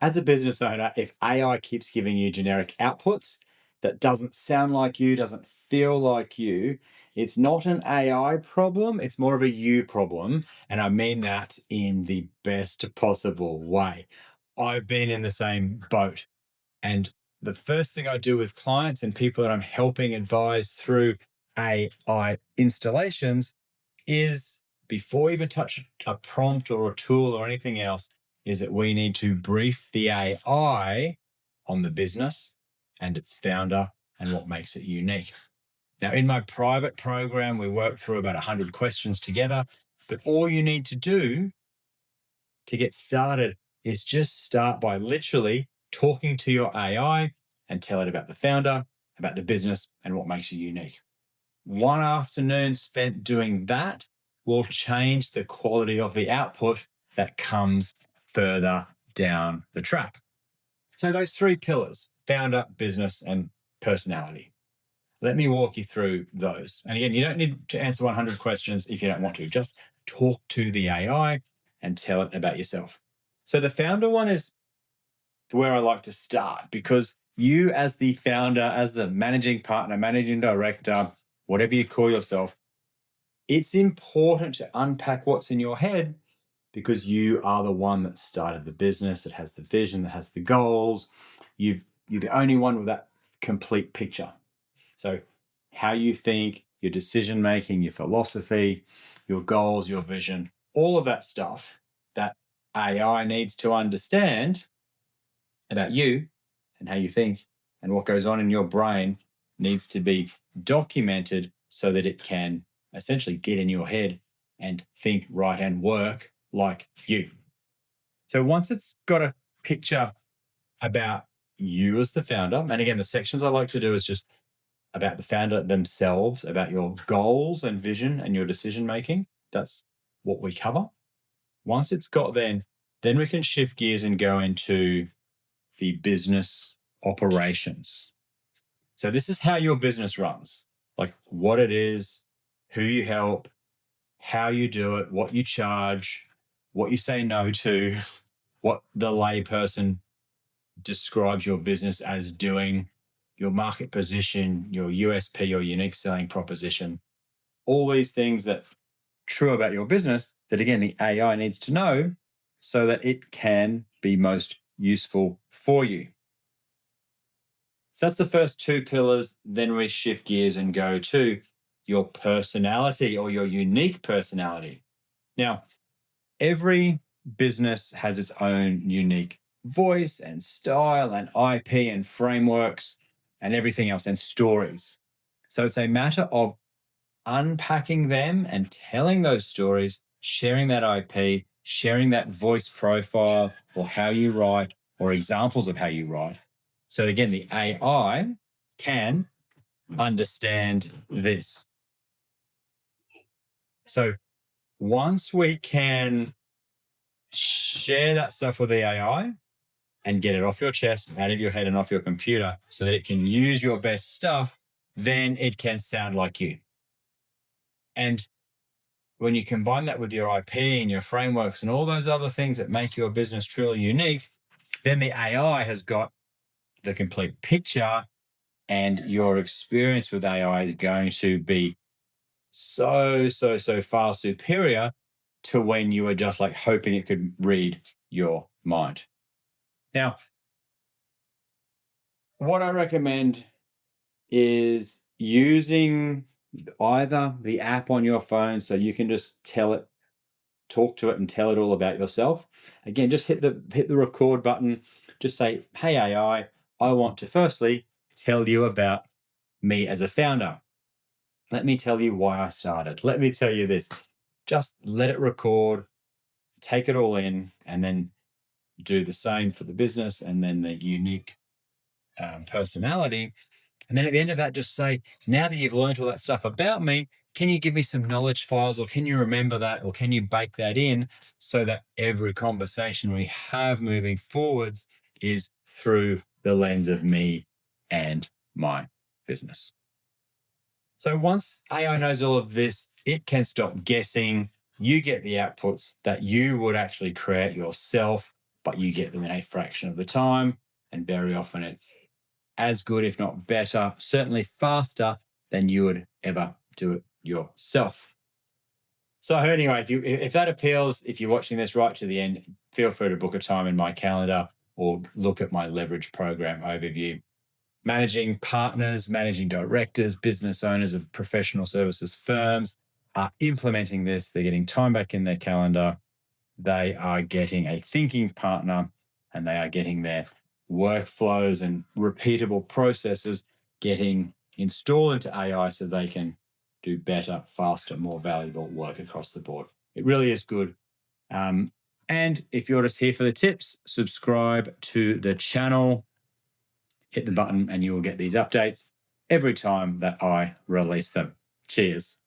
as a business owner, if AI keeps giving you generic outputs that doesn't sound like you, doesn't feel like you, it's not an AI problem, it's more of a you problem. And I mean that in the best possible way. I've been in the same boat. And the first thing I do with clients and people that I'm helping advise through AI installations is, before we even touch a prompt or a tool or anything else, is that we need to brief the AI on the business and its founder and what makes it unique. Now, in my private program, we work through about 100 questions together, but all you need to do to get started is just start by literally talking to your AI and tell it about the founder, about the business, and what makes you unique. One afternoon spent doing that will change the quality of the output that comes further down the track. So those three pillars: founder, business, and personality. Let me walk you through those. And again, you don't need to answer 100 questions if you don't want to. Just talk to the AI and tell it about yourself. So the founder one is where I like to start, because you, as the founder, as the managing partner, managing director, whatever you call yourself, it's important to unpack what's in your head, because you are the one that started the business, that has the vision, that has the goals. You're the only one with that complete picture. So how you think, your decision making, your philosophy, your goals, your vision, all of that stuff that AI needs to understand about you and how you think and what goes on in your brain needs to be documented so that it can essentially get in your head and think, write, and work like you. So once it's got a picture about you as the founder, and again, the sections I like to do is just about the founder themselves, about your goals and vision and your decision making. That's what we cover. Once it's got then we can shift gears and go into the business operations. So this is how your business runs, like what it is, who you help, how you do it, what you charge, what you say no to, what the layperson describes your business as doing, your market position, your USP, your unique selling proposition, all these things that are true about your business that, again, the AI needs to know so that it can be most useful for you. So that's the first two pillars. Then we shift gears and go to your personality or your unique personality. Now, every business has its own unique voice and style and IP and frameworks and everything else, and stories. So it's a matter of unpacking them and telling those stories, sharing that IP, sharing that voice profile or how you write or examples of how you write. So again, the AI can understand this. So once we can share that stuff with the AI and get it off your chest, out of your head and off your computer so that it can use your best stuff, then it can sound like you. And when you combine that with your IP and your frameworks and all those other things that make your business truly unique, then the AI has got the complete picture, and your experience with AI is going to be so far superior to when you were just like hoping it could read your mind. Now, what I recommend is using either the app on your phone, so you can just talk to it and tell it all about yourself. Again, just hit the record button. Just say, "Hey AI, I want to firstly tell you about me as a founder. Let me tell you why I started. Let me tell you this." Just let it record, take it all in, and then do the same for the business and then the unique personality. And then at the end of that, just say, "Now that you've learned all that stuff about me, can you give me some knowledge files, or can you remember that, or can you bake that in so that every conversation we have moving forwards is through the lens of me and my business?" So once AI knows all of this, it can stop guessing. You get the outputs that you would actually create yourself but you get them in a fraction of the time. And very often it's as good, if not better, certainly faster than you would ever do it yourself. So anyway, if that appeals, if you're watching this right to the end, feel free to book a time in my calendar or look at my leverage program overview. Managing partners, managing directors, business owners of professional services firms are implementing this. They're getting time back in their calendar. They are getting a thinking partner, and they are getting their workflows and repeatable processes getting installed into AI so they can do better, faster, more valuable work across the board. It really is good. And if you're just here for the tips, subscribe to the channel, hit the button, and you will get these updates every time that I release them. Cheers.